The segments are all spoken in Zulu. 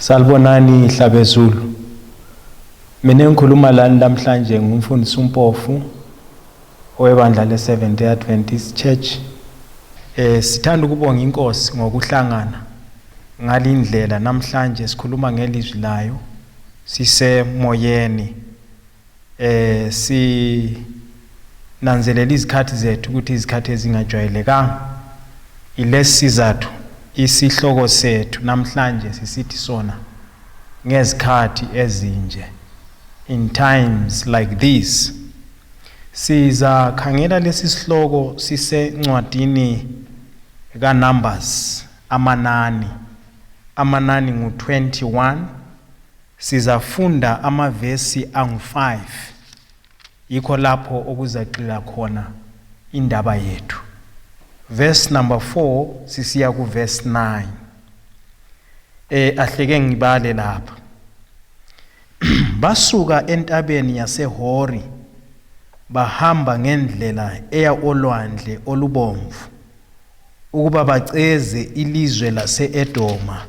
Salibonani hlabezulu. Mina ngikhuluma lana namhlanje ngumfundisi Mpofu owebandla le-Seventh-day Adventist Church. Sithanda ukubonga inkosi ngokuhlangana ngalindlela namhlanje sikhuluma ngelizwi layo sisemoyeni. Nanzelela izikhathi zethu ukuthi izikhathi ezingajwayelekanga. Ilesizathu isihloko sethu namhlanje sisithi sona ngezikhathi ezinje. In times like this. Siza khangela lesi sihloko sisencwadini kaNumbers, AMANANI. AMANANI ngu-21. Sizafunda amavesi angu-5. Yikho lapho okuzaqila khona indaba yethu. Verse number 4 sisiya ku verse 9. Ahleke ngibale lapha. Basuka entabeni yaseHori bahamba ngendlela eya olwandle olubomvu ukuba baceze ilizwe lase-Edoma.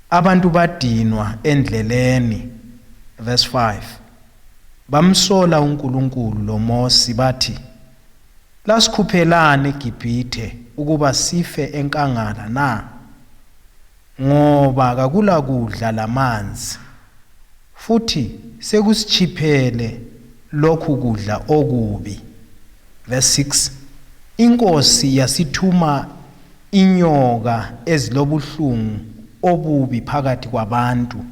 Abantu badinwa endleleni. Verse 5. Bamsola uNkulunkulu loMosi bathi, "Lasikhuphelane eGibhithe ukuba sife enkangala na? Ngoba kakula kudla lamanzi. Futhi sekusichiphele lokhu kudla okubi." Verse 6. Inkosi yasithuma inyoka ezilobuhlungu obubi phakathi kwabantu.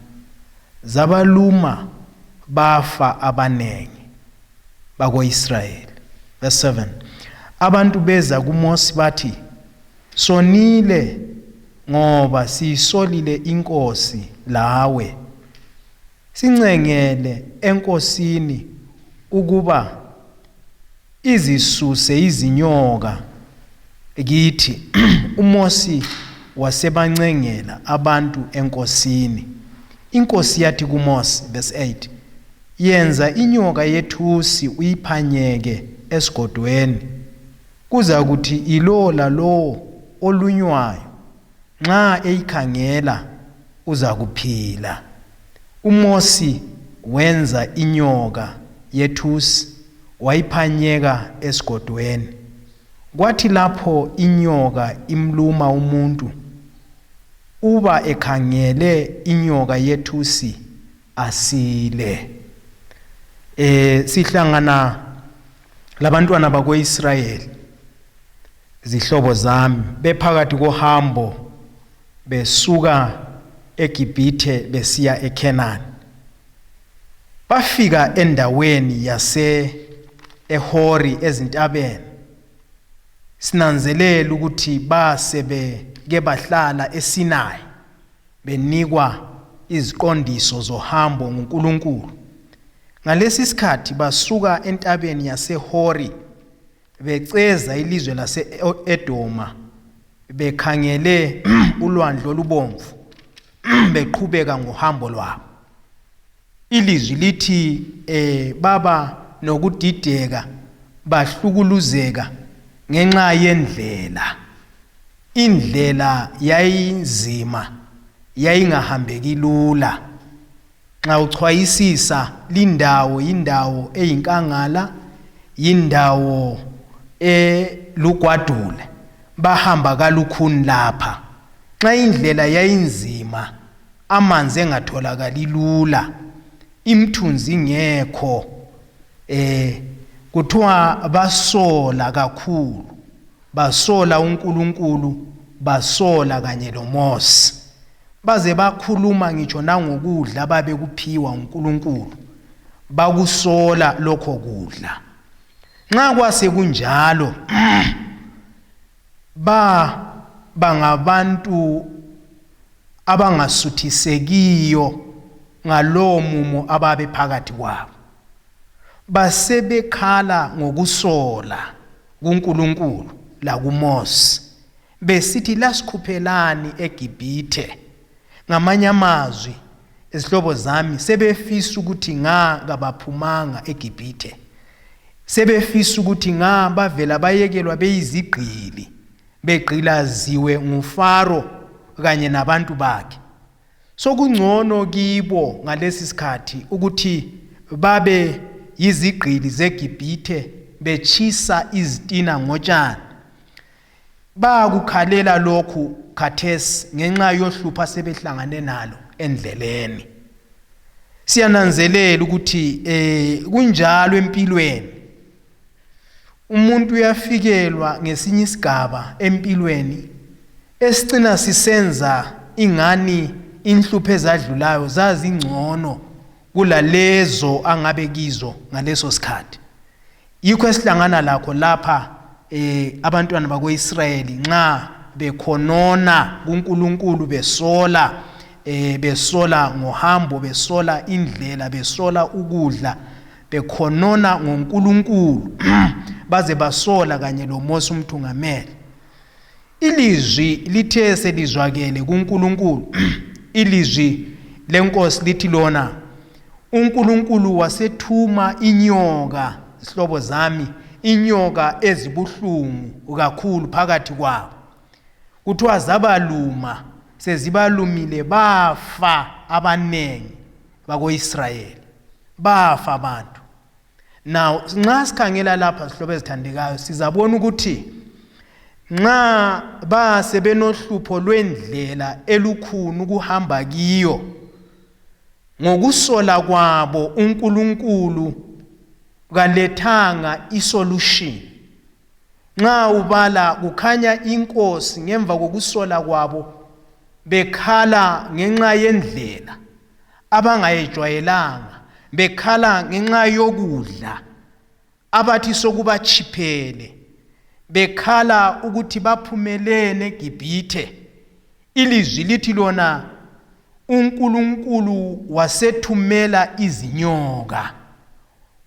Zabaluma bafa abanengi bako-Israyeli. Verse 7. Abantu beza kuMosi bathi, "Sonile ngoba siyisolile inkosi lawe. Sincengele enkosini ukuba izisuse izinyoka kithi." uMosi wasebancengela abantu enkosini. Inkosi yathi kuMosi, verse 8, "Yenza inyoka yethusi uyiphanyeke esigodweni. Kuza kuthi ilo lalo olunywayo nxa eyikhangela uza kuphila." uMosi wenza inyoka yethusi wayiphanyeka esigodweni. Kwathi lapho inyoka imluma umuntu, uba ekhangele inyoka yethusi asile. Sihlangana labantwana bako-Israyeli, zihlobo zami, bephakathi kohambo besuka eGibhithe besiya eKhenani. Bafika endaweni yase-Ehori ezintabeni. Sinanzelela ukuthi basebeke bahlala eSinayi benikwa iziqondiso zohambo nguNkulunkulu. Ngalesi sikhathi basuka entabeni yaseHori beceza ilizwe lase-Edoma bekhangele ulwandle olubomvu beqhubeka ngohambo lwabo. Ilizwi lithi baba nokudideka bahlukuluzeka ngenxa yendlela. Indlela yayinzima, yayingahambeki lula. Nxa uchwayisisa lindawo indawo eyinkangala, indawo elugwadule, bahamba kalukhuni lapha. Nxa indlela yayinzima, amanzi engatholakali lula, imthunzi ngekho, kuthiwa basola kakhulu, basola uNkulunkulu, basola kanye loMosi. Baze bakhuluma ngitsho nangokudla babekuphiwa uNkulunkulu, bakusola lokho kudla. Nxa kwase kunjalo, bangabantu abangasuthisekiyo ngalowo mumo ababe phakathi kwabo. Basebekhala ngokusola kuNkulunkulu lakuMosi besithi, "Lasikhuphelani eGibhithe." Ngamanye amazwi, izihlobo zami, sebefisa ukuthi kabaphumanga eGibhithe. Sebefisa ukuthi bavela bayekelwa beyizigqili, begqilaziwe nguFaro kanye nabantu bakhe. sokungcono kibo ngalesi sikhathi ukuthi babe yizigqili zeGibhithe bechisa izitina ngotshani. Bakukhalela lokhu khathesi ngenxa yohlupha sebehlangane nalo endleleni. Siyananzelela ukuthi kunjalo empilweni. Umuntu uyafikelwa ngesinye isigaba empilweni esicina sisenza ingani inhlupho ezadlulayo zazingcono kulalezo angabe kizo ngaleso sikhathi. Yikho esihlangana lakho lapha abantwana bakweIsrayeli nxa bekhonona kuNkulunkulu besola ngohambo, besola indlela, besola ukudla, bekhonona ngoNkulunkulu baze basola kanye loMose umthungameli. Ilizwi lithe selizwakele kuNkulunkulu, ilizwi lenkosi lithi lona uNkulunkulu wasethuma inyoka, zihlobo zami, inyoka ezibuhlungu kakhulu phakathi kwabo. Kuthiwa zabaluma, sezibalumile bafa abanengi bako-Israyeli, bafa abantu. Now nxa sikhangela lapha sihlobo ezithandekayo sizabona ukuthi nxa basebenohlupho lwendlela elukhuni ukuhamba kiyo, ngokusola kwabo uNkulunkulu kalethanga isolution. Nxa ubala kukhanya inkosi ngemva kokusola kwabo bekhala ngenxa yendlela abangayijwayelanga, bekhala ngenxa yokudla abathi sokubachiphele, bekhala ukuthi baphumelene eGibhithe. Ilizwi lithi lona uNkulunkulu wasethumela izinyoka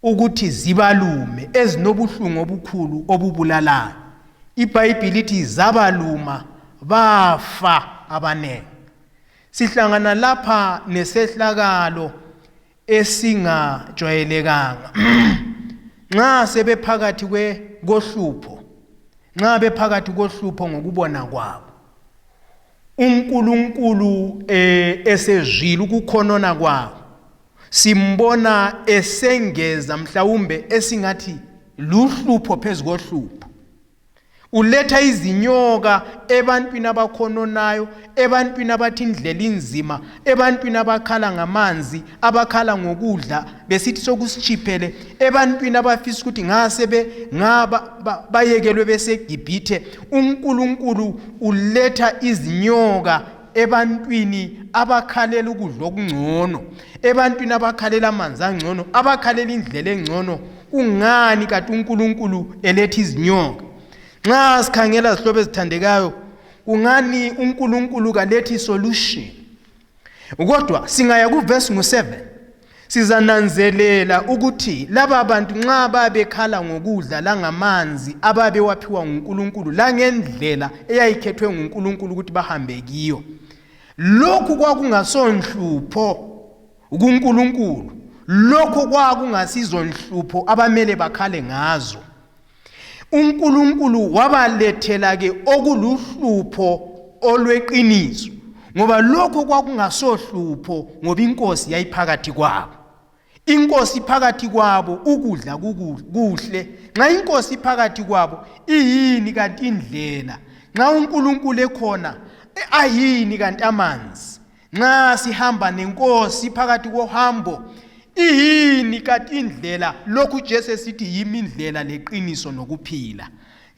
ukuthi zibalume ezinobuhlungu obukhulu obubulalayo. iBhayibheli lithi zabaluma bafa abanengi. Sihlangana lapha nesehlakalo esingajwayelekanga. Nxa sebephakathi kohlupho, nxa bephakathi kohlupho ngokubona kwabo, uNkulunkulu esezwile ukukhonona kwabo, simbona esengeza mhlawumbe esingathi luhlupho phezu kohlupho. Uletha izinyoka ebantwini abakhononayo, ebantwini abathi indlela inzima, ebantwini abakhala ngamanzi, abakhala ngokudla besithi sokusichiphele, ebantwini abafisa ukuthi bayekelwe beseGibhithe. uNkulunkulu uletha izinyoka ebantwini abakhalela ukudla okungcono, ebantwini abakhalela amanzi angcono, abakhalela indlela engcono. Ungani kanti uNkulunkulu eletha izinyoka? Nxa sikhangela zihlobo ezithandekayo, ungani uNkulunkulu kalethi solution? Kodwa singaya kuverse 7 sizananzelela ukuthi laba abantu nxa babekhala ngokudla langamanzi ababewaphiwa nguNkulunkulu langendlela eyayikhethwe nguNkulunkulu ukuthi bahambe kiyo, lokhu kwakungasonhlupho kuNkulunkulu, lokho kwakungasizonhlupho abamele bakhale ngazo. uNkulunkulu wabalethela ke okuluhlupho olweqiniso, ngoba lokho kwakungasohlupho ngoba inkosi yayiphakathi kwabo. Inkosi phakathi kwabo ukudla kuhle. Nxa inkosi phakathi kwabo iyini kanti indlela? Nxa uNkulunkulu ekhona ayini kanti amanzi? Nxa sihamba nenkosi phakathi kohambo iyini kanti indlela? Lokhu Jesu sithi yimi indlela leqiniso nokuphila.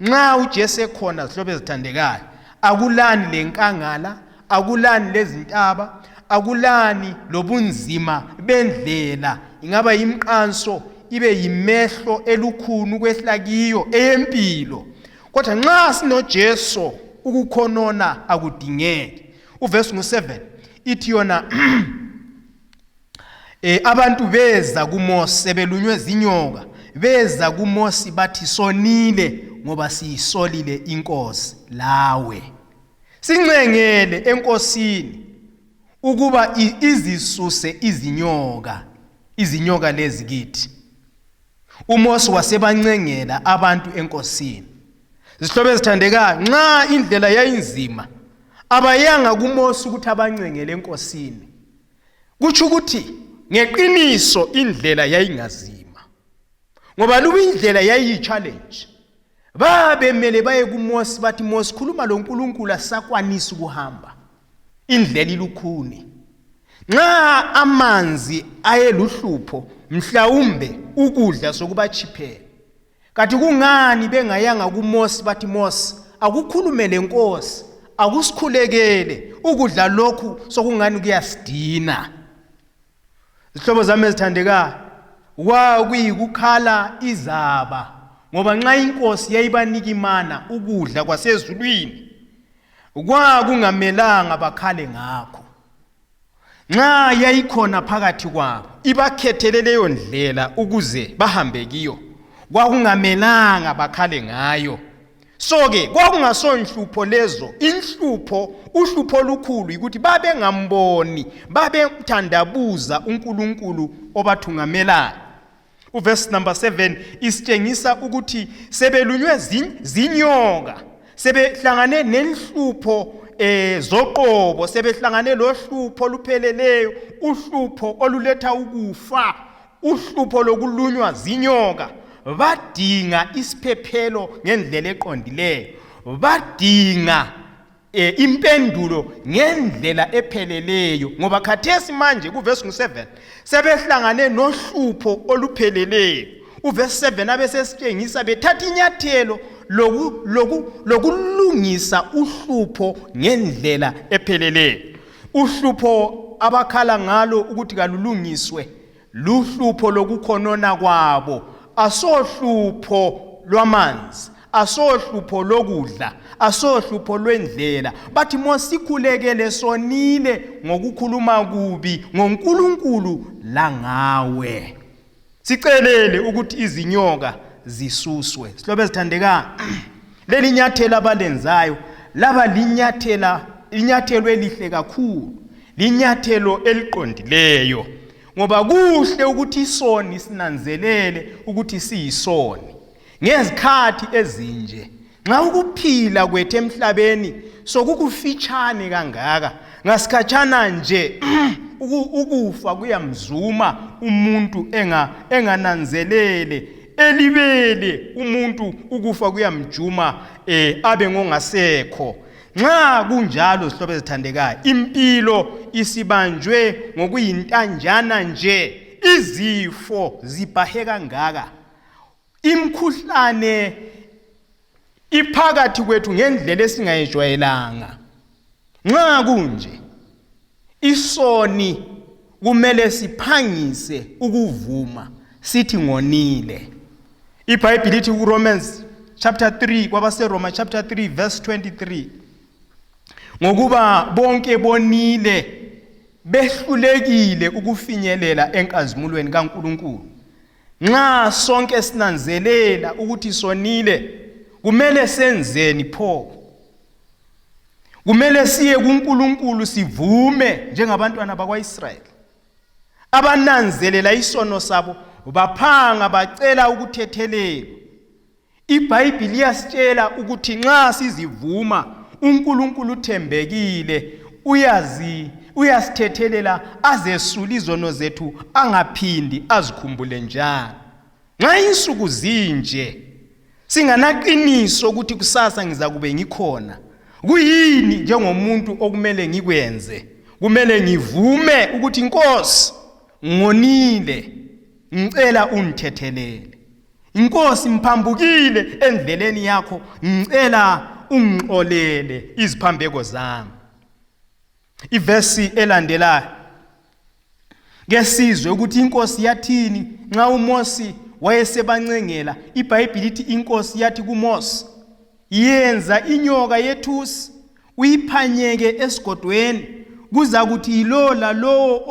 Nxa uJesu ekhona zihlobo ezithandekayo, akulani lenkangala, akulani lezintaba, akulani lobunzima bendlela. Ingaba yimqanso, ibe yimehlo elukhuni ukwehla kiyo eyempilo. Kodwa nxa sinoJesu ukukhonona akudingeki. Uverse 7 ithi yona abantu beza kuMose sebelunywe zinyoka, beza kuMose bathi sonile ngoba siyisolile inkosi lawe. Sincengele enkosini ukuba izisuse izinyoka lezi kithi. uMose wasebancengela abantu enkosini. Zihlobo ezithandekayo, nxa indlela yayinzima, abayanga kuMose ukuthi abancengele enkosini. Kutsho ukuthi ngeqiniso indlela yayingazima. Ngoba luba indlela yayi-challenge. Babemele baye kuMose bathi Mose khuluma lo nkulunkulu asakwanisa ukuhamba. Indlela ilukhuni. Nxa amanzi ayeluhlupho mhlawumbe ukudla sokubachiphela. Kanti kungani bengayanga kuMose bathi Mose akukhulumele inkosi akusikhulekele ukudla lokhu sokungani kuyasidina. Izihlobo zami ezithandekayo kwakuyikukhala izaba ngoba nxa inkosi yayibanika imana ukudla kwasezulwini kwakungamelanga bakhale ngakho. Nxa yayikhona phakathi kwabo ibakhethele leyo ndlela ukuze bahambe kiyo kwakungamelanga bakhale ngayo. So ke kwakungasonhlupho lezo, uhlupho olukhulu ukuthi babengamboni, babemthandabuza uNkulunkulu obathungamelayo. Uverse number 7 isitshengisa ukuthi sebelunywe zinyoka, sebehlangane nenhlupho zoqobo, sebehlangane lohlupho olupheleleyo, uhlupho oluletha ukufa, uhlupho lokulunywa zinyoka. Badinga isiphephelo ngendlela eqondileyo, badinga impendulo ngendlela epheleleyo. Ngoba khathesi manje kuverse 7 sebehlangane nohlupho olupheleleyo. Uverse 7 abesesitshengisa bethatha inyathelo lokulungisa uhlupho ngendlela epheleleyo. Uhlupho abakhala ngalo ukuthi kalulungiswe luhlupho lokukhonona kwabo. Asohlupho lwamanzi, asohlupho lokudla, asohlupho lwendlela. Bathi mosikhulekele sonile ngokukhuluma kubi ngoNkulunkulu la ngawe. Sicelele ukuthi izinyoka zisuswe. Sihlobo ezithandekayo, leli nyathelo abalenzayo laba linyathelo elihle kakhulu, linyathelo eliqondileyo. Ngoba kuhle ukuthi isoni sinanzelele ukuthi siyisoni. Ngezikhathi ezinje nxa ukuphila kwethu emhlabeni sokukufitshane kangaka, ngasikhatshana nje ukufa kuyamzuma umuntu engananzelele, elibele umuntu ukufa kuyamjuma abe ngongasekho. Nxa kunjalo sihlobo ezithandekayo, impilo isibanjwe ngokuyintanjana nje, izifo zibhahe kangaka, imkhuhlane iphakathi kwethu ngendlela esingayijwayelanga. Nxa kunje isoni kumele siphangise ukuvuma sithi ngonile. iBhayibheli lithi kuRomans chapter 3 kwabaseroma chapter 3 verse 23, ngokuba bonke bonile behlulekile ukufinyelela enkazimulweni kaNkulunkulu. Nxa sonke sinanzelela ukuthi sonile, kumele senzeni pho? Kumele siye kuNkulunkulu sivume njengabantwana bakwaIsrayeli abananzelela isono sabo, baphanga bacela ukuthethelelwa. iBhayibheli liyasitshela ukuthi nxa sizivuma uNkulunkulu uthembekile, uyasithethelela azesula izono zethu, angaphindi azikhumbule njalo. Nxa insuku zinje singanaqiniso ukuthi kusasa ngiza kube ngikhona, kuyini njengomuntu okumele ngikwenze? Kumele ngivume ukuthi Nkosi ngonile, ngicela ungithethelele. Inkosi mphambukile endleleni yakho, ngicela ungixolele iziphambeko zami. Ivesi elandelayo ngesizwe ukuthi inkosi yathini nxa uMose wayesebancengela. iBhayibheli lithi inkosi yathi kuMose, yenza inyoka yethusi uyiphanyeke esigodweni, kuza kuthi yilo lalowo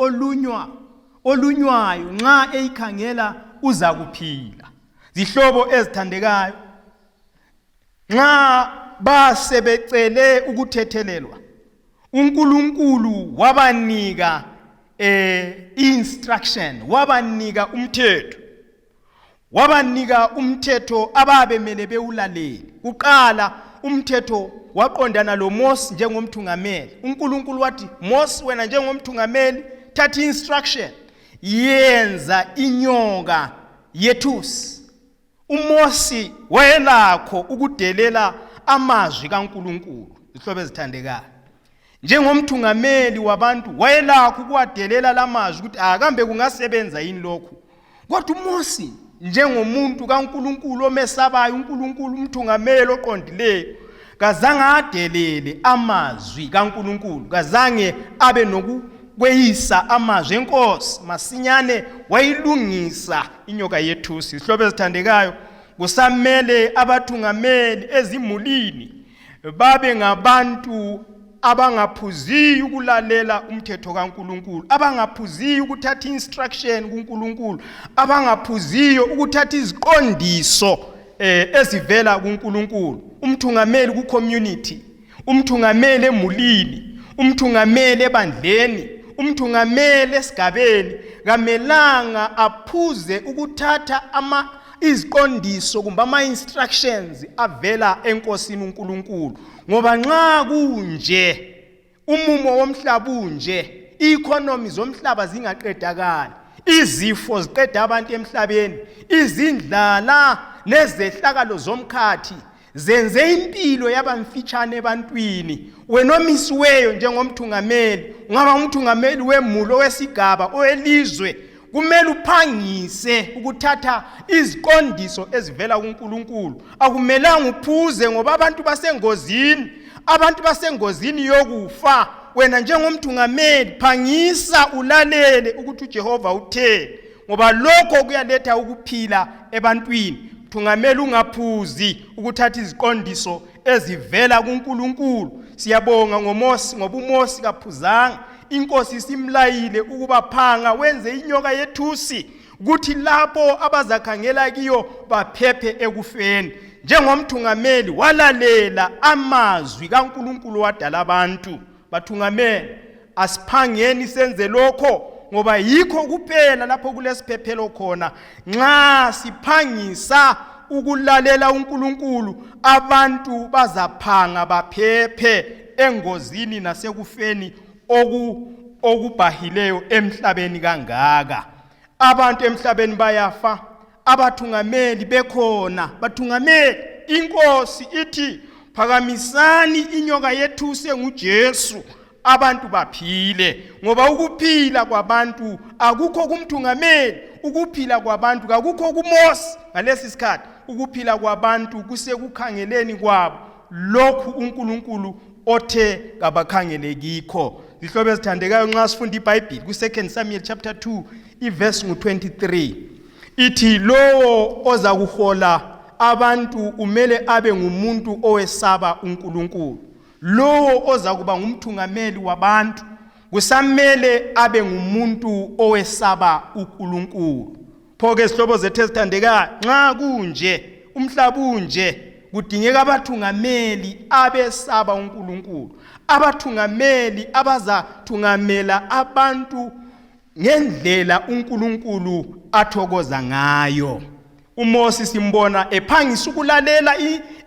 olunywayo nxa eyikhangela uza kuphila. Zihlobo ezithandekayo, nxa basebecele ukuthethelelwa, uNkulunkulu wabanika instruction, wabanika umthetho, ababemele bewulalele. Uqala umthetho waqondana lo Mose njengomthungameli. uNkulunkulu wathi, Mose wena njengomthungameli thatha instruction, yenza inyoka yethusi. uMose wayelakho ukudelela amazwi kaNkulunkulu. Izihlobo ezithandekayo, njengomthungameli wabantu wayelakho ukuwadelela lamazwi ukuthi akambe kungasebenza yini lokhu. Kodwa uMose njengomuntu kaNkulunkulu omesabayo uNkulunkulu, umthungameli oqondileyo, kazange adelele amazwi kaNkulunkulu, kazange abe nokukweyisa amazwi enkosi. Masinyane wayilungisa inyoka yethusi. Izihlobo ezithandekayo, kusamele abathungameli ezimulini babe ngabantu abangaphuziyi ukulalela umthetho kaNkulunkulu, abangaphuziyi ukuthatha instruction kuNkulunkulu, abangaphuziyo ukuthatha iziqondiso ezivela kuNkulunkulu. Umthungameli ku-community, umthungameli emulini, umthungameli ebandleni, umthungameli esigabeni, kamelanga aphuze ukuthatha iziqondiso kumbe ama-instructions avela enkosini uNkulunkulu. Ngoba nxa kunje, umumo womhlaba unje, i-economy zomhlaba zingaqedakali, izifo ziqeda abantu emhlabeni, izindlala nezehlakalo zomkhathi zenze impilo yabamfitshane ebantwini. Wena omisiweyo njengomthungameli, ungaba umthungameli wemulo, wesigaba, owelizwe, kumele uphangise ukuthatha iziqondiso ezivela kuNkulunkulu. Akumelanga uphuze ngoba abantu basengozini yokufa. Wena njengomthungameli phangisa ulalele ukuthi uJehova utheni, ngoba lokho kuyaletha ukuphila ebantwini. Mthungameli ungaphuzi ukuthatha iziqondiso ezivela kuNkulunkulu. Siyabonga ngoMose, ngoba uMose kaphuzanga. Inkosi simlayile ukuba phanga wenze inyoka yethusi, ukuthi lapho abazakhangela kiyo baphephe ekufeni. Njengomthungameli walalela amazwi kaNkulunkulu wadala abantu. Bathungameli, asiphangeni senze lokho, ngoba yikho kuphela lapho kulesiphephelo khona. Nxa siphangisa ukulalela uNkulunkulu, abantu bazaphanga baphephe engozini nasekufeni okubhahileyo emhlabeni kangaka. Abantu emhlabeni bayafa, abathungameli bekhona. Bathungameli, inkosi ithi phakamisani inyoka yethusi enguJesu, abantu baphile. Ngoba ukuphila kwabantu akukho kumthungameli, ukuphila kwabantu akukho kuMose. Ngalesi sikhathi ukuphila kwabantu kusekukhangeleni kwabo lokhu uNkulunkulu othe kabakhangele kikho. Izihlobo ezithandekayo, nxa sifunda iBhayibheli ku2 Samuel chapter 2 iverse ngu-23 ithi, lowo oza kuhola abantu umele abe ngumuntu owesaba uNkulunkulu. Lowo oza kuba ngumthungameli wabantu kusamele abe ngumuntu owesaba uNkulunkulu. Pho-ke izihlobo zethu ezithandekayo, nxa kunje, umhlaba unje, kudingeka abathungameli abesaba uNkulunkulu, abathungameli abazathungamela abantu ngendlela uNkulunkulu athokoza ngayo. uMose simbona ephangisa ukulalela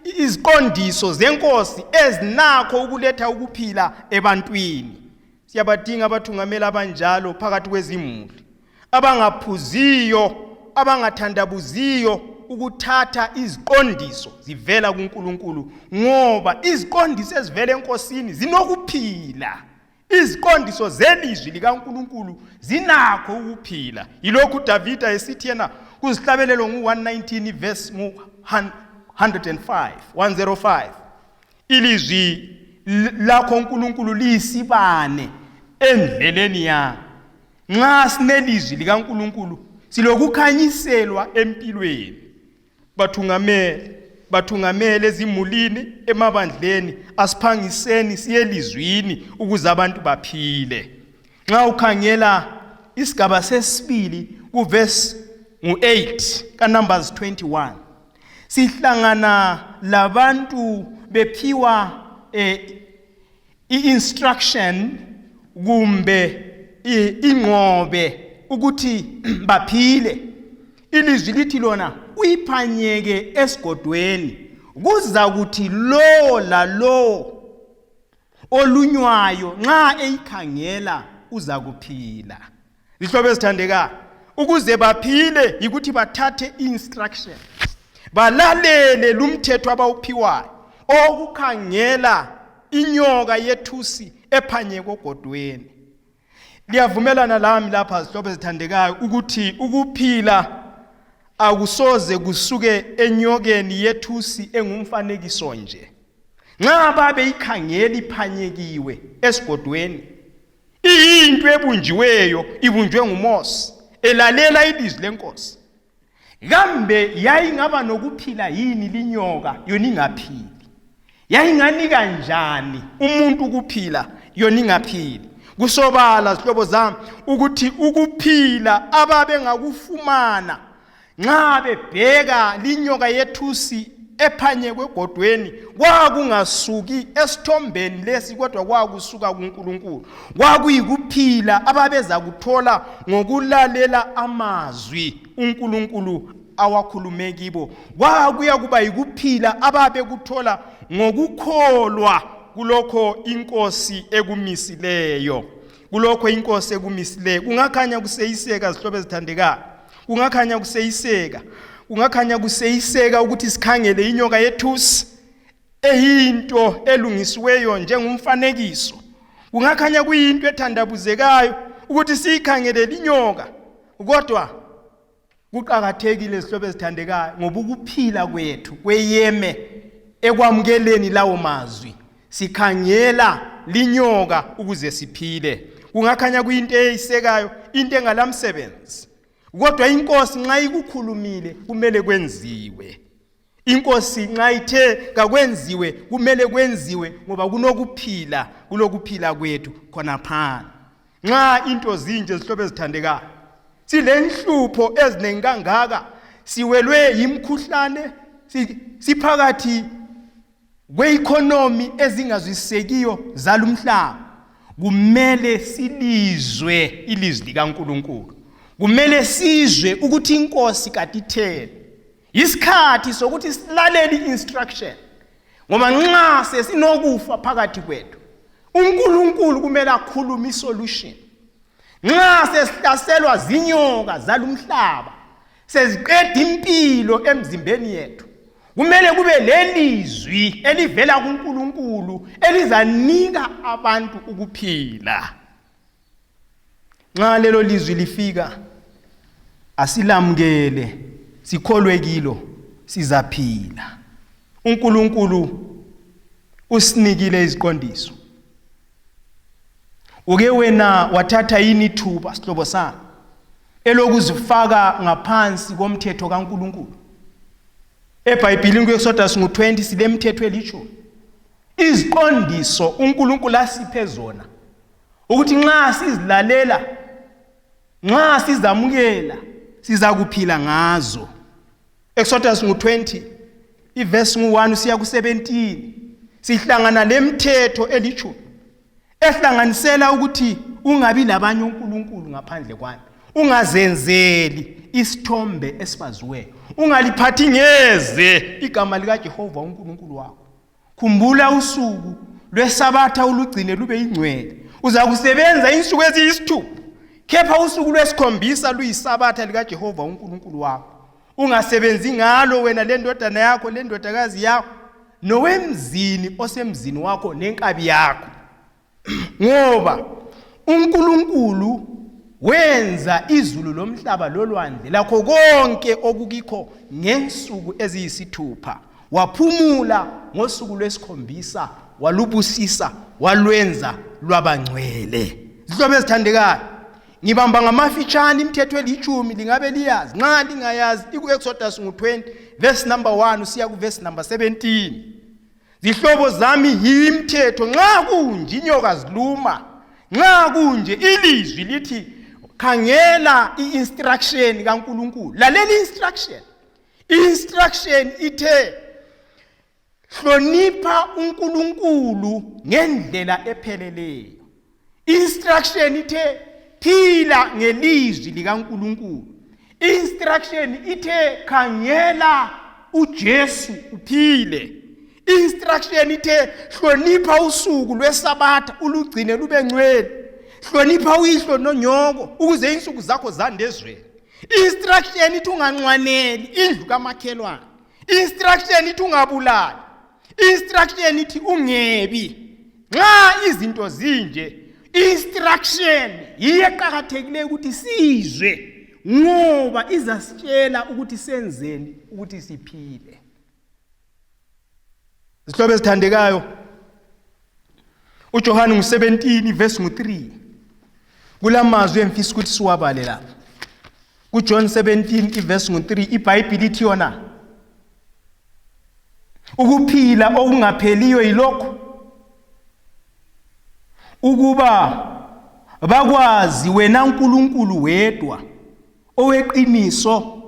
iziqondiso zenkosi ezinakho ukuletha ukuphila ebantwini. Siyabadinga abathungameli abanjalo phakathi kwezimuli, abangaphuziyo, abangathandabuziyo ukuthatha iziqondiso zivela kuNkulunkulu, ngoba iziqondiso ezivela enkosini zinokuphila. Iziqondiso zelizwi likaNkulunkulu zinakho ukuphila. Yilokhu uDavida esithi yena kuzihlabelelo ngu-119 verse ngu-105, ilizwi lakho uNkulunkulu liyisibane endleleni yami. Nxa sinelizwi likaNkulunkulu silokukhanyiselwa empilweni. Bathungamele ezimulini, emabandleni, asiphangiseni siyelizwini ukuze abantu baphile. Nxa ukhangela isigaba sesibili kuverse ngu-8 kaNumbers 21, sihlangana labantu bephiwa i-instruction kumbe ingqobe ukuthi baphile. Ilizwi lithi lona uyiphanyeke esigodweni, kuza kuthi lo la lo olunywayo nxa eyikhangela uza kuphila. Zihlobo ezithandekayo, ukuze baphile yikuthi bathathe instruction, balalele lumthetho abawuphiwayo okukhangela inyoka yethusi ephanye kogodweni. Liyavumelana lami lapha zihlobo ezithandekayo ukuthi ukuphila akusoze kusuke enyokeni yethusi engumfanekiso nje. Nxa babe ikhangela iphanyekiwe esigodweni, into ebunjiweyo ibunjwe nguMose elalela ilizwi lenkosi, kambe yayingaba nokuphila yini linyoka yona ingaphili? Yayinganika njani umuntu ukuphila yona ingaphili? Kusobala zihlobo zami ukuthi ukuphila ababe ngakufumana nxa bebheka linyoka yethusi ephanye kwegodweni kwakungasuki esithombeni lesi, kodwa kwakusuka kuNkulunkulu. Kwakuyikuphila ababeza kuthola ngokulalela amazwi uNkulunkulu awakhulume kibo. Kwakuya kuba yikuphila ababe kuthola ngokukholwa kulokho inkosi ekumisileyo. Kulokho inkosi ekumisileyo. Kungakhanya kuseyiseka zihlobo ezithandekayo. Kungakhanya kuseyiseka. Kungakhanya kuseyiseka ukuthi sikhangele inyoka yethusi eyinto elungisiweyo njengomfanekiso. Kungakhanya kuyinto ethandabuzekayo ukuthi siyikhangele linyoka, kodwa kuqakathekile zihlobo ezithandekayo ngoba ukuphila kwethu kweyeme ekwamukeleni lawo mazwi. Sikhangela linyoka ukuze siphile. Kungakhanya kuyinto eyisekayo, into engalamsebenzi, kodwa inkosi nxa ikukhulumile kumele kwenziwe. Inkosi nxa ithe kakwenziwe kumele kwenziwe ngoba kunokuphila, kulokuphila kwethu khona phana. Nxa into zinje zihlobo ezithandekayo, silenhlupho ezinengi kangaka, siwelwe yimkhuhlane, siphakathi kwe-economy ezingazwisisekiyo zalumhlaba, kumele silizwe ilizwi likaNkulunkulu. Kumele sizwe ukuthi inkosi kade itheni. Isikhathi sokuthi silalele instruction, ngoba nxa sesinokufa phakathi kwethu, uNkulunkulu kumele akhulume isolution. Nxa sesihlaselwa zinyoka zalumhlaba, seziqeda impilo emzimbeni yethu, kumele kube lelizwi elivela kuNkulunkulu elizanika abantu ukuphila. Nxa lelo lizwi lifika, asilamukele, sikholwe kilo, sizaphila. uNkulunkulu usinikile iziqondiso. Uke wena wathatha yini ithuba sihlobo sami elokuzifaka ngaphansi komthetho kaNkulunkulu? eBhayibhelini kuExodus 20 silemthetho elishumi. Iziqondiso uNkulunkulu asiphe zona ukuthi nxa sizilalela, nxa sizamukela, siza kuphila ngazo. Exodus 20 iverse 1 siya ku17 sihlangana lemthetho elishumi ehlanganisela ukuthi ungabi labanye uNkulunkulu ngaphandle kwami, ungazenzeli isithombe esibaziweyo, ungaliphathi ngeze igama lika Jehova uNkulunkulu wakho. Khumbula usuku lweSabatha ulugcine lube ingcwele. Uza kusebenza insuku eziyisithupha, kepha usuku lwesikhombisa luyiSabatha lika Jehova uNkulunkulu wakho. Ungasebenzi ngalo wena lendodana yakho, lendodakazi yakho, nowemzini osemzini wakho nenkabi yakho. Ngoba uNkulunkulu wenza izulu lomhlaba lolwandle lakho konke okukikho ngensuku eziyisithupha. Waphumula ngosuku lwesikhombisa, walubusisa, walwenza lwabangcwele. Zihlobo ezithandekayo, ngibamba ngamafitshane imithetho elishumi, lingabe liyazi. Nxa lingayazi, iku-Exodus 20 verse number 1 usiya ku verse number 17. Zihlobo zami, yimithetho. Nxa kunje inyoka ziluma, nxa kunje ilizwi lithi khangela i-instruction kaNkulunkulu, lalela i-instruction. I-instruction ithe hlonipha uNkulunkulu ngendlela epheleleyo. Instruction ithe phila ngelizwi likaNkulunkulu. Instruction ithe khangela uJesu uphile. Instruction ithe hlonipha usuku lweSabatha ulugcine lube ngcwele. Hlonipha uyihlo nonyoko ukuze insuku zakho zande ezweni. Instruction ithi unganxwaneli indlu kamakhelwane. Instruction ithi ungabulali. Instruction ithi ungebi. Nxa izinto zinje, instruction iyeqhakathekile ukuthi sizwe ngoba izasitshela ukuthi senzeni ukuthi siphile. Isihlobo esithandekayo, uJohane 17 verse 3. Kulamazwi emfisa ukuthi siwabale lapha. KuJohn 17 verse 3 iBhayibheli ithi yona ukuphila okungapheliyo yilokho ukuba bakwazi wena uNkulunkulu wedwa oweqiniso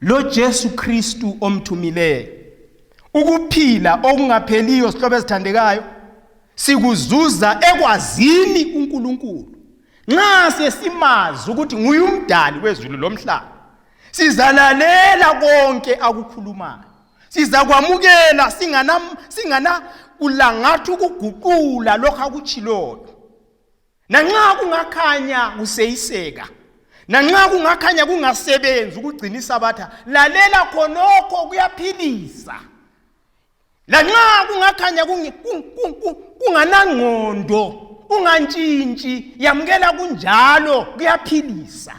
lo Jesu Kristu omthumileyo. Ukuphila okungapheliyo sihlobo esithandekayo sikuzuza ekwazini uNkulunkulu. Nxa sesimazi ukuthi nguye umdali wezulu lomhlaba, sizalalela konke akukhulumayo. Sizakwamukela singana kulangathu ukuguqula lokho akutshiloyo. Nanxa kungakhanya kuseyiseka, nanxa kungakhanya kungasebenzi ukugcina iSabatha, lalela khonokho kuyaphilisa. Lanxa kungakhanya kunganangqondo, ungantshintshi, yamukela kunjalo kuyaphilisa.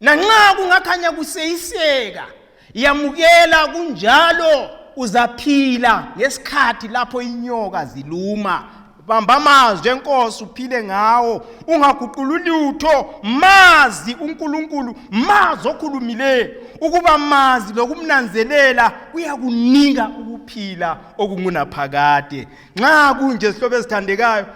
Nanxa kungakhanya kuseyiseka, yamukela kunjalo uzaphila ngesikhathi lapho inyoka ziluma. Bamba amazwi enkosi uphile ngawo, ungaguquli lutho, mazi uNkulunkulu, mazi okhulumileyo. Ukuba mazi lokumnanzelela kuyakunika ukuphila okungunaphakade. Nxa kunje sihlobo esithandekayo,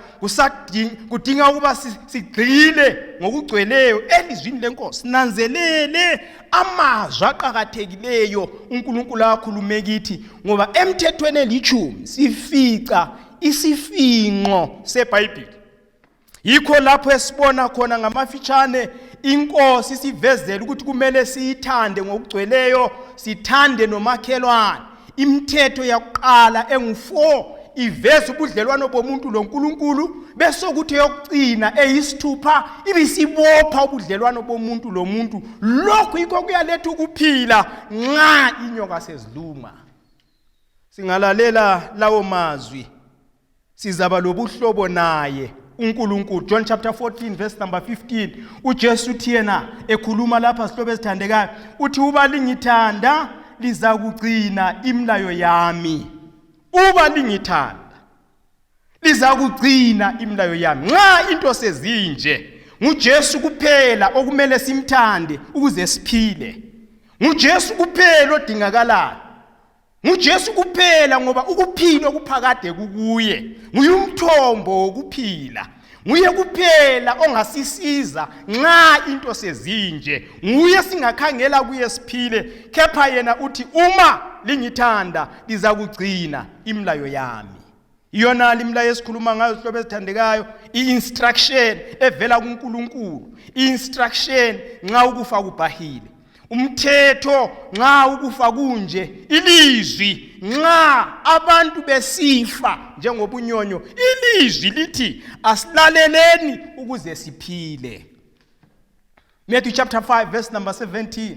kudinga ukuba sigxile ngokugcweleyo elizwini lenkosi, sinanzelele amazwi aqhakathekileyo uNkulunkulu akhulume kithi, ngoba emthethweni elithumi sifica isifinqo seBhayibheli. Yikho lapho esibona khona ngamafitshane inkosi sivezela ukuthi kumele siyithande ngokugcweleyo, sithande nomakhelwane. Imithetho yakuqala engu4 iveza ubudlelwano bomuntu loNkulunkulu, bese kuthi yokucina eyisithupha ibisibopha ubudlelwano bomuntu lomuntu. Lokho yikho kuyaletha ukuphila nxa inyoka seziluma. Singalalela lawo mazwi sizaba lobuhlobo naye uNkulunkulu. John chapter 14 verse number 15, uJesu uthi yena ekhuluma lapha sihlobo esithandekayo, uthi uba lingithanda liza kugcina imilayo yami. Uba lingithanda liza kugcina imilayo yami. Nxa into sezinje, nguJesu kuphela okumele simthande ukuze siphile. nguJesu kuphela odingakalayo. nguJesu kuphela ngoba ukuphila okuphakade kukuye. Nguye umthombo wokuphila. Nguye kuphela ongasisiza nxa into sezinje. Nguye singakhangela kuye siphile. Kepha yena uthi uma lingithanda liza kugcina imilayo yami. Iyona imilayo esikhuluma ngayo sihlobo esithandekayo, i-instruction evela kuNkulunkulu. I-instruction nxa ukufa kubhahile. Umthetho nxa ukufa kunje. Ilizwi nxa abantu besifa njengobunyonyo. Ilizwi lithi asilaleleni ukuze siphile. Matthew chapter 5 verse number 17.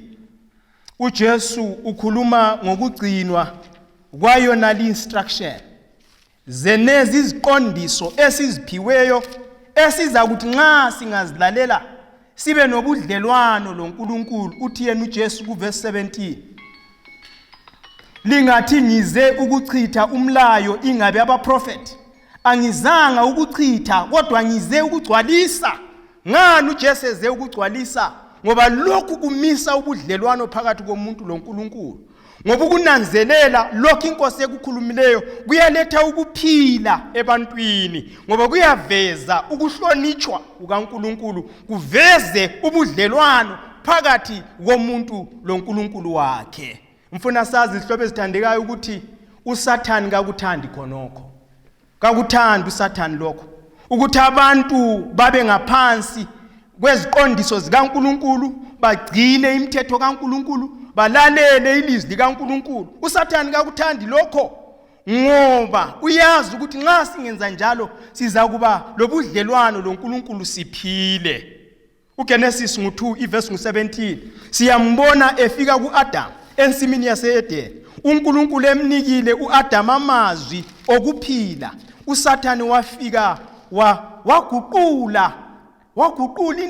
uJesu ukhuluma ngokugcinwa kwayona instruction. Zenezi iziqondiso esiziphiweyo esiza kuthi nxa singazilalela sibe nobudlelwano loNkulunkulu. Uthi yena uJesu ku verse 17, lingathi ngize ukuchitha umlayo ingabe abaprofeti. Angizanga ukuchitha kodwa ngize ukugcwalisa. Ngani uJesu eze ukugcwalisa? Ngoba lokhu kumisa ubudlelwano phakathi komuntu loNkulunkulu. Ngoba ukunanzelela lokhu inkosi ekukhulumileyo kuyaletha ukuphila ebantwini, ngoba kuyaveza ukuhlonitshwa kukaNkulunkulu, kuveze ubudlelwano phakathi komuntu loNkulunkulu wakhe. Mfuna sazi isihlobo esithandekayo ukuthi uSathane kakuthandi khonokho. Kakuthandi uSathane lokho ukuthi abantu babe ngaphansi kweziqondiso zikaNkulunkulu, bagcine imithetho kaNkulunkulu, balalele ilizwi likaNkulunkulu. USathane kakuthandi lokho ngoba uyazi ukuthi nxa singenza njalo siza kuba lobudlelwano loNkulunkulu siphile. UGenesis 2 iverse 17 siyambona efika kuAdam ensimini yase-Edeni. uNkulunkulu emnikile uAdam amazwi okuphila. USathane wafika waguqula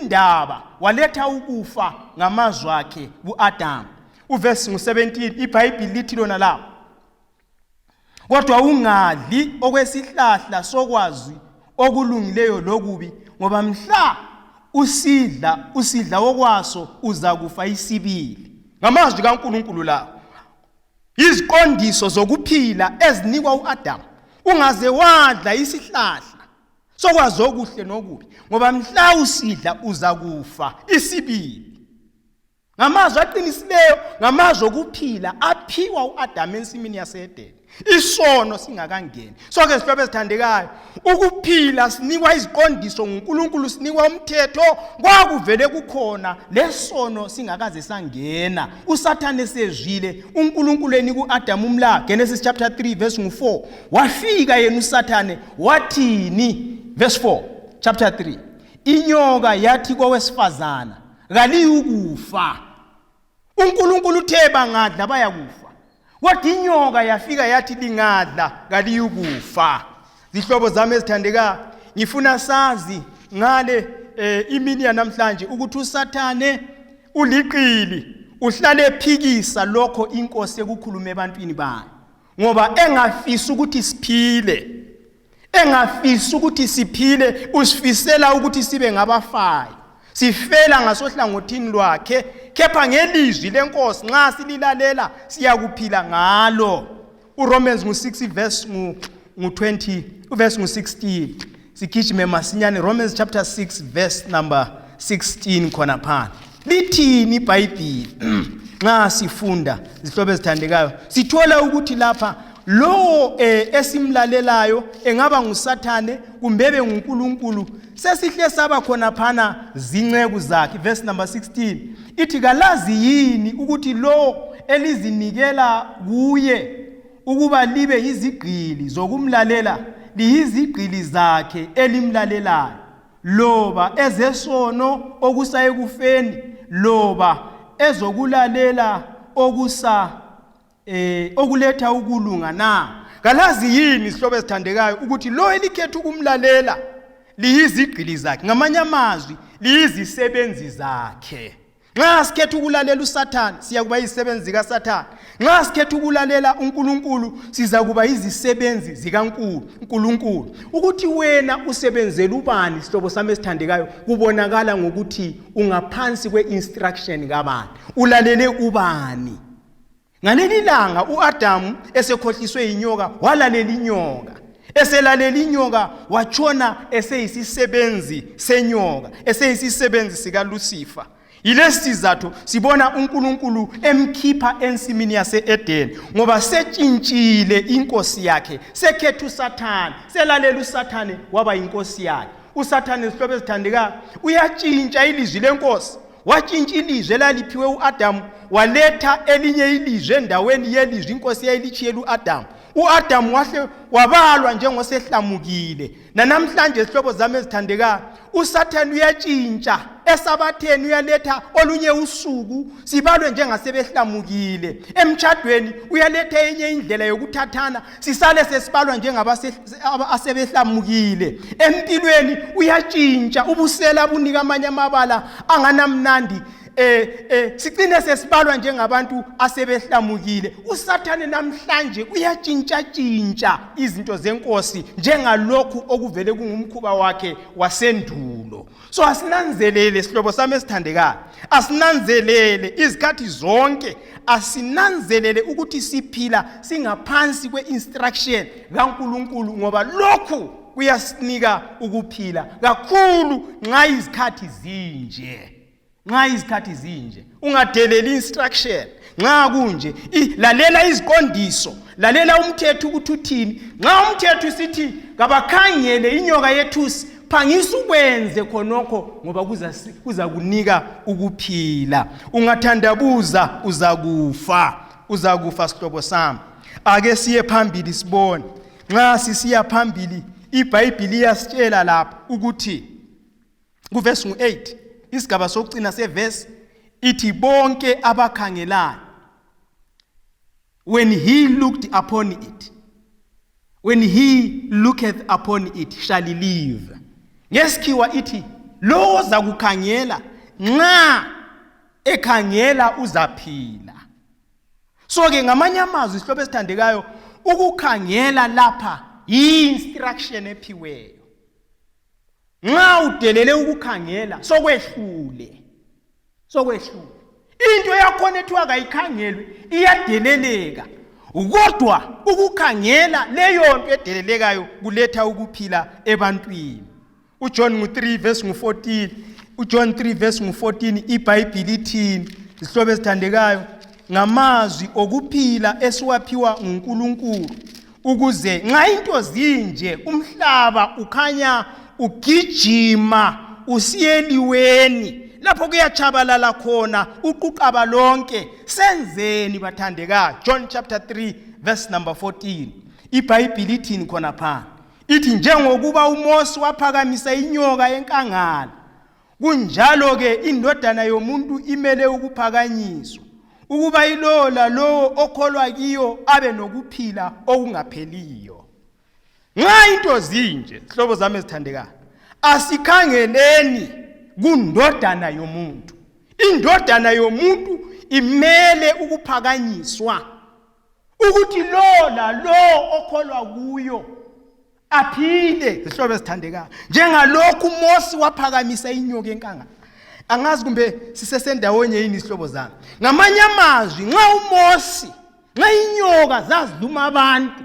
indaba, waletha ukufa ngamazwi akhe kuAdam. Uverse 17 iBhayibheli lithi lona lapho, kodwa ungadli okwesihlahla sokwazi okulungileyo lokubi, ngoba mhla usidla okwaso uzakufa isibili. Ngamazwi kaNkulunkulu la iziqondiso zokuphila ezinikwa uAdam. Ungaze wadla isihlahla sokwazi okuhle nokubi, ngoba mhla usidla uzakufa isibili. Ngamazwi aqinisileyo, ngamazwi okuphila aphiwa uAdam ensimini yase-Edeni, isono singakangeni. Sonke sihlobo ezithandekayo, ukuphila sinikwa iziqondiso nguNkulunkulu, sinikwa umthetho kwakuvele kukhona lesono singakaze sangena. USathane sezwile uNkulunkulu enika uAdam umlayo. Genesis chapter 3 verse 4 wafika yena uSathane wathini? Verse 4 chapter 3, inyoka yathi kowesifazana kaliyukufa. uNkulunkulu uthe bangadla bayakufa, kodwa inyoka yafika yathi lingadla kaliyukufa. Zihlobo zami ezithandekayo, ngifuna sazi ngale imini yanamhlanje ukuthi uSathane uliqili, uhlale ephikisa lokho inkosi ekukhulume ebantwini bayo, ngoba engafisi ukuthi siphile, engafisi ukuthi siphile, usifisela ukuthi sibe ngabafayo. Sifela ngasohlangothini lwakhe, kepha ngelizwi lenkosi nxa sililalela siyakuphila ngalo. uRomans 6 verse 20 verse 16 sigijime masinyane. Romans chapter 6 verse number 16 khona phana lithini iBhayibheli? Nxa sifunda zihlobo ezithandekayo sithola ukuthi lapha lo esimlalelayo engaba nguSathane kumbe nguNkulunkulu, sesihle saba khona phana zinceku zakhe. Verse number 16 ithi, kalazi yini ukuthi lo elizinikela kuye ukuba libe yizigqili zokumlalela liyizigqili zakhe elimlalelayo, loba ezesono okusaye kufeni, loba ezokulalela okuletha ukulunga na? Kalazi yini sihlobo esithandekayo ukuthi lo elikhetha ukumlalela liyizigqili zakhe, ngamanye amazwi liyizisebenzi zakhe. Nxa sikhetha ukulalela uSathane siyakuba yizisebenzi zikaSathane. Nxa sikhetha ukulalela uNkulunkulu sizakuba yizisebenzi zikaNkulunkulu. Ukuthi wena usebenzela ubani sihlobo sami esithandekayo kubonakala ngokuthi ungaphansi kwe-instruction kabani, ulalele ubani. Ngaleli langa uAdam esekhohliswe inyoka walalela inyoka, eselalela inyoka watshona eseyisisebenzi senyoka, eseyisisebenzi sikaLucifer. Yilesizathu sibona uNkulunkulu emkhipha ensimini yase-Edeni, ngoba setshintshile inkosi yakhe, sekhetha uSathane, selalela uSathane waba inkosi yakhe. uSathane sihlobo ezithandekayo uyatshintsha ilizwi lenkosi, watshintsha ilizwi elaliphiwe uAdam, waletha elinye ilizwi endaweni yelizwi inkosi yayilitshiyela uAdam. uAdam wahle wabalwa njengosehlamukile. Nanamhlanje sihlobo zami ezithandekayo uSathane uyatshintsha, esabatheni uyaletha olunye usuku sibalwe njengasebehlamukile. Emtshadweni uyaletha enye indlela yokuthathana sisale sesibalwa njengabasebehlamukile. Empilweni uyatshintsha, ubusela bunika amanye amabala anganamnandi, sicine sesibalwa njengabantu asebehlamukile. uSathane namhlanje uyatshintsha izinto zenkosi njengalokhu okuvele kungumkhuba wakhe wasendulo. So asinanzelele sihlobo sami esithandekayo, asinanzelele izikhathi zonke, asinanzelele ukuthi siphila singaphansi kwe-instruction kaNkulunkulu, ngoba lokhu kuyasinika ukuphila kakhulu nxa izikhathi zinje. Nxa izikhathi zinje ungadeleli instruction. Nxa kunje lalela iziqondiso, lalela umthetho ukuthi uthini. Nxa umthetho usithi kabakhangele inyoka yethusi phangisa ukwenze khonokho ngoba kuza kunika ukuphila. Ungathandabuza uzakufa sihlobo sami. Ake siye phambili sibone. Nxa sisiya phambili iBhayibheli iyasitshela lapha ukuthi kuverse 8 isigaba sokucina severse ithi bonke abakhangelayo, when he looked upon it, when he looketh upon it shall he live. Ngesikhiwa ithi lo oza kukhangela nxa ekhangela uzaphila. So ke ngamanye amazwi sihlobo esithandekayo, ukukhangela lapha yi-instruction ephiweyo. Nxa udelele ukukhangela sokwehlule. Into yakhona ethiwa kayikhangelwe iyadeleleka. Kodwa ukukhangela leyo nto edelelekayo kuletha ukuphila ebantwini. uJohn 3 verse 14, uJohn 3 verse 14 iBhayibheli ithini sihlobo esithandekayo, ngamazwi okuphila esiwaphiwa uNkulunkulu ukuze nxa into zinje umhlaba ukhanya ugijima usiyeliweni lapho kuyachabalala khona uquqaba lonke, senzeni bathandekayo. John chapter 3 verse number 14 iBhayibheli ithini khona pha, ithi njengokuba uMose waphakamisa inyoka enkangala kunjalo ke indodana yomuntu imele ukuphakanyiswa ukuba ilola lo okholwa kiyo abe nokuphila okungapheliyo. Nxa into zinje hlobo zami ezithandekayo, asikhangeleni kundodana yomuntu. Indodana yomuntu imele ukuphakanyiswa ukuthi lola lo okholwa kuyo aphile. Hlobo ezithandekayo, njengalokhu uMose waphakamisa inyoka enkangala. Angazi kumbe sisesendawonye yini isihlobo zami. Ngamanye amazwi nxa uMose, nxa inyoka zaziluma abantu,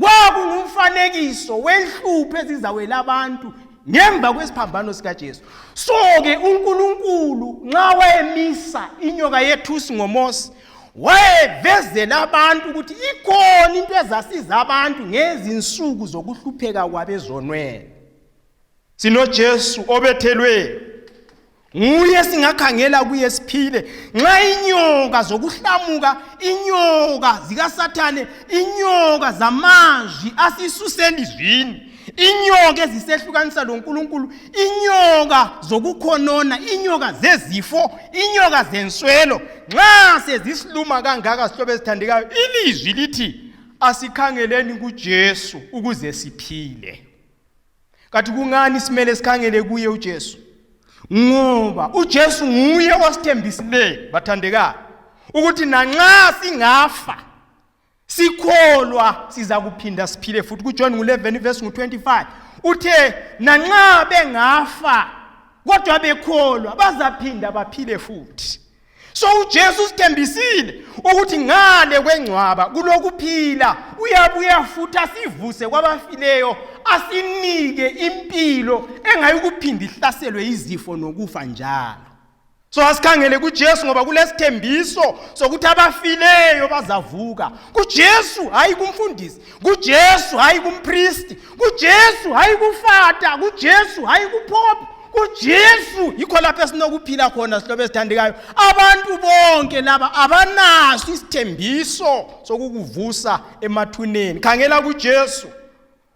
kwakungumfanekiso wenhlupho ezizawela abantu ngemva kwesiphambano sikaJesu. So ke uNkulunkulu nxa wayemisa inyoka yethusi ngoMose, wayevezela abantu ukuthi ikhona into ezasiza abantu ngezinsuku zokuhlupheka kwabezonweni. SinoJesu obethelwe, nguye singakhangela kuye siphile. Nxa inyoka zokuhlamuka, inyoka zikaSathane, inyoka zamazwi asisusela izwini, inyoka ezisehlukanisa loNkulunkulu, inyoka zokukhonona, inyoka zezifo, inyoka zenswelo, nxa sezisiluma kangaka sihlobo esithandekayo, ilizwi lithi asikhangeleni kuJesu ukuze siphile. Kanti kungani simele sikhangele kuye uJesu? Ngoba uJesu nguye osithembisileyo bathandekayo ukuthi nanxa singafa sikholwa siza kuphinda siphile futhi. kuJohn 11 verse 25 uthe nanxa bengafa kodwa bekholwa bazaphinda baphile futhi. So uJesu usithembisile ukuthi ngale kwengcwaba kulokuphila, uyabuya futhi asivuse kwabafileyo, asinike impilo engayikuphinda ihlaselwe izifo nokufa njalo. So asikhangele kuJesu ngoba kulesithembiso sokuthi abafileyo bazavuka. kuJesu hayi kumfundisi, kuJesu hayi kumpriest, kuJesu hayi kufata, kuJesu hayi kupope, kuJesu yikho lapho esinokuphila khona sihlobo esithandekayo. Abantu bonke laba abanaso isithembiso sokukuvusa emathuneni. Khangela kuJesu.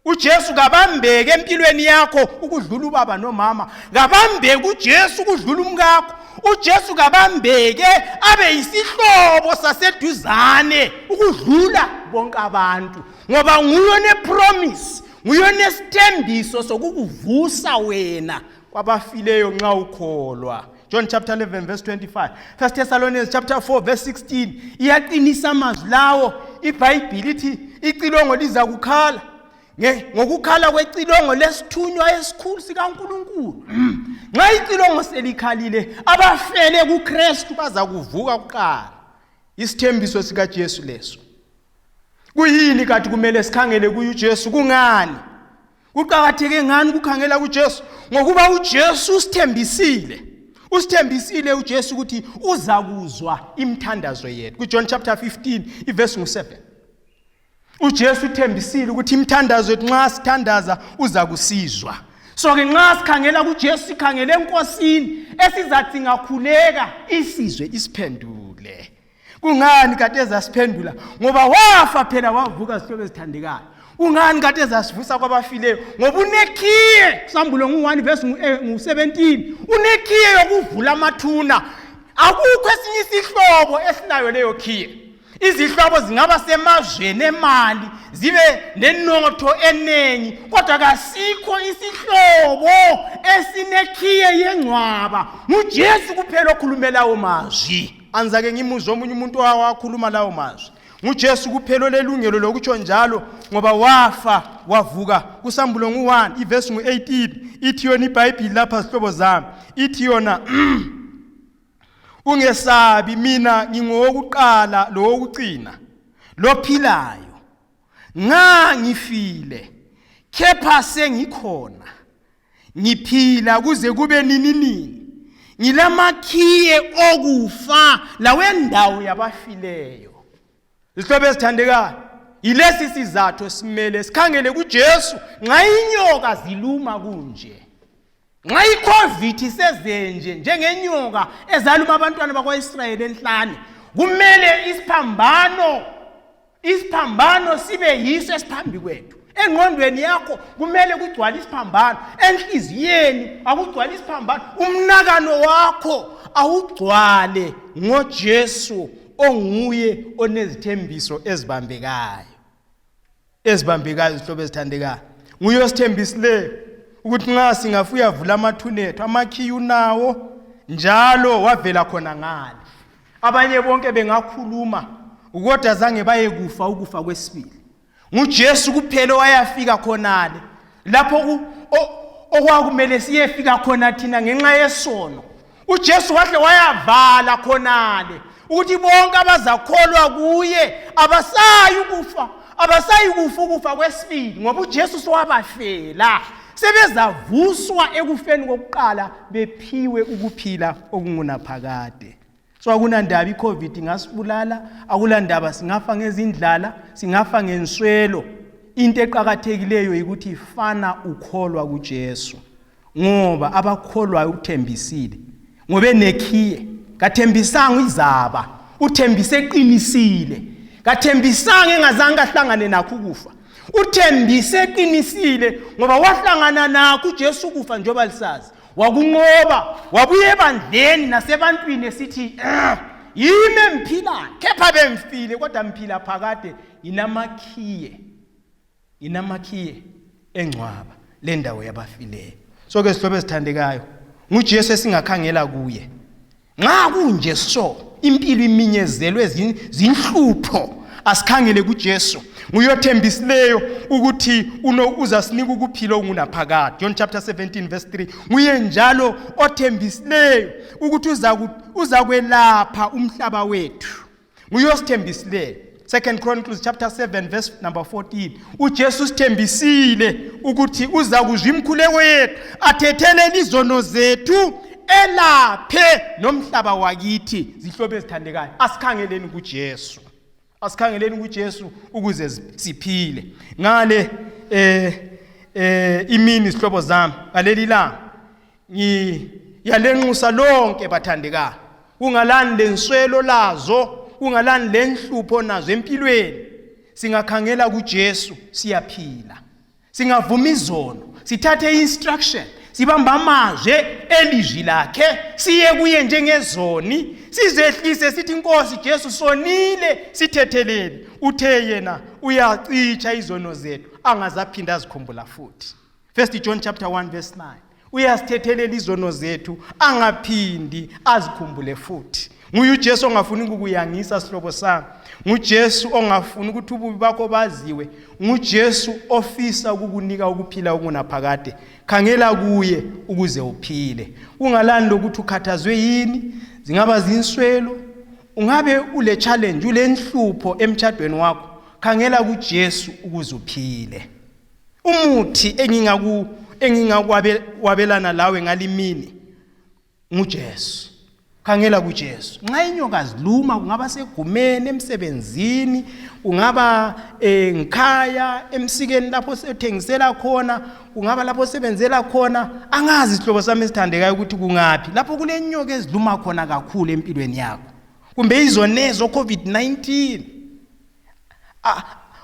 uJesu kabambeke empilweni yakho ukudlula ubaba nomama, kabambeke uJesu ukudlula umkakho, uJesu kabambeke abe yisihlobo saseduzane ukudlula bonke abantu, ngoba nguye nepromise, nguye nesithembiso sokukuvusa wena kwabafileyo nxa ukholwa. John chapter 11 verse 25, 1 Thessalonians chapter 4 verse 16 iyaqinisa amazwi lawo. iBhayibheli ithi icilongo liza kukhala, ngokukhala kwecilongo lesithunywa esikhulu sikaNkulunkulu. Nxa icilongo selikhalile, abafele kuKristu baza kuvuka kuqala. Isithembiso sikaJesu leso. Kuyini kanti kumele sikhangele kuJesu? Kungani? Kuqakatheke ngani ukukhangela kuJesu? Ngokuba uJesu usithembisile. Usithembisile uJesu ukuthi uza kuzwa imthandazo yethu. kuJohn chapter 15 verse 7. uJesu uthembisile ukuthi imthandazo yethu nxa sithandaza uza kusizwa. So ke nxa sikhangela kuJesu sikhangele enkosini esizathi ngakhuleka isizwe isiphendule. Kungani kade ezasiphendula? Ngoba wafa phela wavuka sihlobo ezithandekayo. Kungani kade ezasivusa kwabafileyo? Ngoba unekhiye. Sambulo ngu1 verse ngu17 unekhiye yokuvula amathuna. Akukho esinye isihlobo esinayo leyo khiye. Izihlobo zingaba semazweni emali zibe nenotho enengi kodwa kasikho isihlobo esinekhiye yengcwaba. NguJesu kuphela okhulumela lawo mazwi. Anzake ngimuzwe omunye umuntu owakhuluma lawo mazwi. NguJesu kuphela lelungelo lokutsho njalo ngoba wafa wavuka. Kusambulo ngu1 iverse ngu18 ithi yona iBhayibheli lapha sihlobo zami ithi yona ungesabi mina ngingowokuqala lowokucina lophilayo nga ngifile kepha sengikhona ngiphila kuze kube nini ngilamakhiye okufa lawendawo yabafileyo. Isihlobo esithandekayo ilesi sizathu simele sikhangele kuJesu nxa inyoka ziluma kunje. Nxa iCovid isezenje njengenyoka ezaluma abantwana bakwaIsrayeli enhlane kumele isiphambano sibe yiso esiphambi kwethu. Engqondweni yakho kumele kugcwale isiphambano, enhliziyeni akugcwale isiphambano, umnakano wakho awugcwale ngoJesu onguye onezithembiso ezibambekayo. Isihlobo esithandekayo nguye osithembisileyo ukuthi nxa singafuya vula amathuna ethu amakhiye unawo njalo wavela khona ngale. Abanye bonke bengakhuluma kodwa zange baye kufa ukufa kwesibili. NguJesu kuphela wayafika khonale lapho okwakumele siyefika khona thina ngenxa yesono. uJesu wahle wayavala khonale ukuthi bonke abazakholwa kuye abasayi kufa kwesibili ngoba uJesu sowabafela. Sebezavuswa ekufeni kokuqala bephiwe ukuphila okungunaphakade. So akunandaba iCovid ngasibulala, akulandaba singafa ngezindlala, singafa ngenswelo. Into eqhakathekileyo ukuthi fana ukholwa kuJesu. Ngoba abakholwa uthembisile. Ngobe nekhiye, kathembisanga izaba, uthembise eqinisile. Kathembisanga engazange ahlangane nakho ukufa. Uthembise eqinisile ngoba wahlangana nakho uJesu kufa njoba lisazi. Wakunqoba, wabuye ebandleni nasebantwini esithi yime mphila, kepha bemfile kodwa mphila phakade inamakhiye engcwaba lendawo yabafileyo. So ke sihlobo esithandekayo, nguJesu esingakhangela kuye. Nxa kunje so impilo iminyezelwe zinhlupho asikhangele kuJesu. Nguyothembisileyo ukuthi uzasinika ukuphila okungunaphakade. John chapter 17 verse 3. Nguye njalo othembisileyo ukuthi uzakwelapha umhlaba wethu. Nguyosithembisileyo. 2 Chronicles chapter 7 verse number 14. uJesu sithembisile ukuthi uzakuzwa imkhuleko yethu, athethelele izono zethu, elaphe nomhlaba wakithi. Zihlobo ezithandekayo, asikhangeleni kuJesu. Asikhangeleni kuJesu ukuze siphile. Ngale imini sihlobo zami ngaleli langa yalenxusa lonke bathandekayo. Ungalani lenswelo lazo, ungalani lenhlupho nazo empilweni. Singakhangela kuJesu siyaphila. Singavuma izono, sithathe instruction, sibamba amazwi elizwi lakhe, siye kuye njengezoni, sizehlise sithi Nkosi Jesu sonile, sithethelele. Uthe yena uyacicha izono zethu angazaphinda azikhumbula futhi. 1 John chapter 1 verse 9. Uyasithethelela izono zethu angaphindi azikhumbule futhi. Nguye uJesu ongafuni ukukuyangisa sihlobo sami. NguJesu ongafuni ukuthi ububi bakho baziwe. NguJesu ofisa ukukunika ukuphila okungaphakade. Khangela kuye ukuze uphile. Ungalani lokuthi ukhathazwe yini, zingaba zinswelo, ungabe ule challenge, ule nhlupho emtshadweni wakho. Khangela kuJesu ukuze uphile. Umuthi engingakwabelana lawe ngalimini nguJesu. khangela kuJesu. Nxa inyoka ziluma, kungaba segumeni, emsebenzini, kungaba ngikhaya, emsikeni lapho sethengisela khona, kungaba lapho sebenzela khona, angazi isihlobo sami esithandekayo ukuthi kungaphi lapho kunenyoka eziluma khona kakhulu empilweni yakho. Kumbe izonezo COVID-19,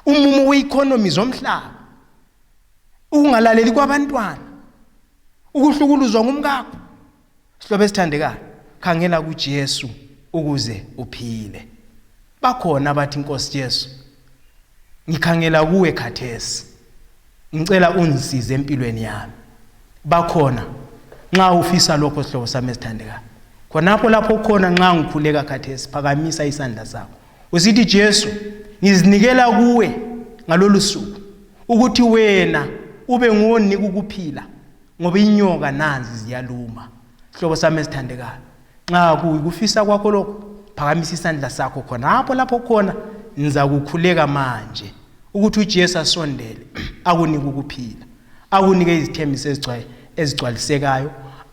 umumo we-economy zomhlaba, ukungalaleli kwabantwana, ukuhlukuluzwa ngumkakho. Sihlobo esithandekayo, khangela kuJesu ukuze uphile. Bakhona abathi Nkosi Jesu, ngikhangela kuwe khathesi, ngicela ungisize empilweni yami. Bakhona nxa ufisa lokho sihlobo sami esithandekayo, khonapho lapho khona nxa ngikhuleka khathesi, phakamisa isandla sakho usithi Jesu, ngizinikela kuwe ngalolu suku ukuthi wena ube nguwonika ukuphila, ngoba inyoka nanzi ziyaluma. Sihlobo sami esithandekayo, nxa kufisa kwakho lokho, phakamisa isandla sakho khonapho lapho khona, niza kukhuleka manje ukuthi uJesu asondele akunike ukuphila, akunike izithembiso ezigcwalisekayo,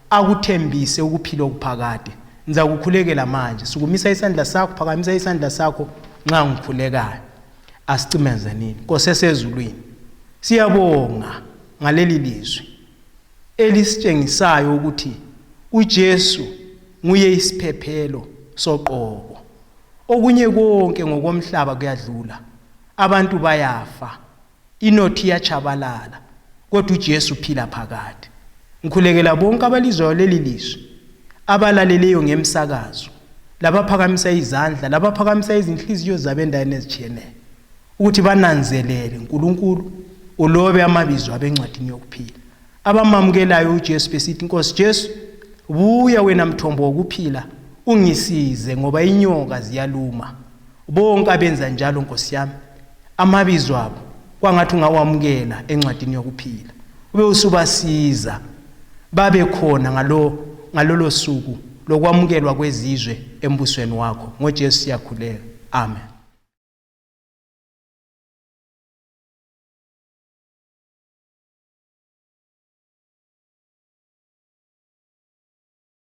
akuthembise ukuphila okuphakade. Niza kukhulekela manje. Sukumisa isandla sakho, phakamisa isandla sakho nxa ngikhulekayo. Asicimeze nini Nkosi esezulwini, siyabonga ngaleli lizwi elisitshengisayo ukuthi uJesu nguye isiphephelo soqobo. Okunye konke ngokomhlaba kuyadlula, abantu bayafa, inothi iyachabalala, kodwa uJesu uphila phakade. Ngikhulekela bonke abalizwayo leli lizwi, abalaleleyo ngemsakazo, labaphakamisa izandla, labaphakamisa izinhliziyo zabo endaweni ezitshiyeneyo, ukuthi bananzelele uNkulunkulu ulobe amabizo abo encwadini yokuphila. Abamamukelayo uJesu besithi, Nkosi Jesu, buya wena mthombo wokuphila, ungisize ngoba inyoka ziyaluma. Bonke abenza njalo Nkosi yami, amabizo abo kwangathi ungawamukela encwadini yokuphila, ube usubasiza babe khona ngalolo suku lokwamukelwa kwezizwe embusweni wakho. NgoJesu siyakhuleka. Amen.